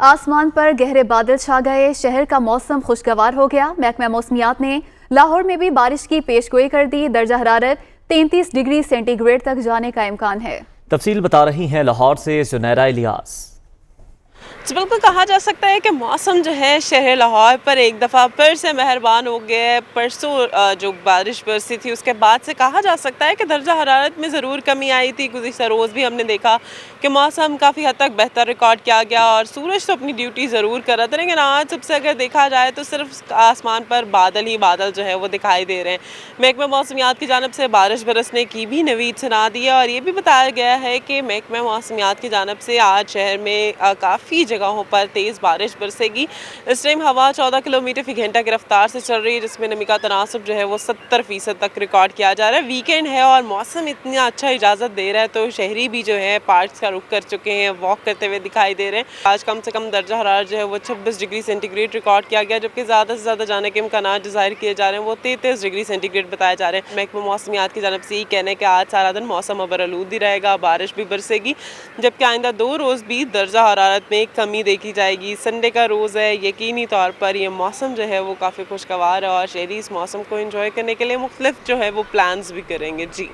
आसमान पर गहरे बादल छा गए, शहर का मौसम खुशगवार हो गया। महकमा मौसमियात ने लाहौर में भी बारिश की पेशगोई कर दी। दर्जा हरारत 33 डिग्री सेंटीग्रेड तक जाने का इम्कान है। तफसील बता रही हैं लाहौर से जुनैरा इलियास। बिल्कुल कहा जा सकता है कि मौसम जो है शहर लाहौर पर एक दफ़ा फिर से मेहरबान हो गया है। परसों जो बारिश बरसी थी उसके बाद से कहा जा सकता है कि दर्जा हरारत में ज़रूर कमी आई थी। गुज़िश्ता रोज़ भी हमने देखा कि मौसम काफ़ी हद तक बेहतर रिकॉर्ड किया गया और सूरज तो अपनी ड्यूटी ज़रूर कर रहा था, लेकिन आज सबसे अगर देखा जाए तो सिर्फ आसमान पर बादल ही बादल जो है वो दिखाई दे रहे हैं। महकमा मौसमियात की जानब से बारिश बरसने की भी नवीद सुना दी है और ये भी बताया गया है कि महकमा मौसमियात की जानब से आज शहर में काफ़ी जगहों पर तेज़ बारिश बरसेगी। इस टाइम हवा 14 किलोमीटर फी घंटा की रफ्तार से चल रही है, जिसमें नमी का तनासब जो है वो 70% तक रिकॉर्ड किया जा रहा है। वीकेंड है और मौसम इतना अच्छा इजाज़त दे रहा है तो शहरी भी जो है पार्क्स का रुख कर चुके हैं, वॉक करते हुए दिखाई दे रहे हैं। आज कम से कम दर्जा हरारत जो है वो 26 डिग्री सेंटीग्रेड रिकॉर्ड किया गया, जबकि ज़्यादा से ज़्यादा जाने के इम्कान जो ज़ाहिर किए जा रहे हैं वो 33 डिग्री सेंटीग्रेड बताए जा रहे हैं। महकमा मौसमियात की जानब से ये कहना है कि आज सारा दिन मौसम अबरआलूद ही रहेगा, बारिश भी बरसेगी, जबकि आइंदा 2 रोज़ भी दर्जा हरारत में कमी देखी जाएगी। संडे का रोज़ है, यकीनी तौर पर ये मौसम जो है वो काफ़ी खुशगवार है और शहरी इस मौसम को एंजॉय करने के लिए मुख्तलिफ जो है वो प्लान्स भी करेंगे। जी।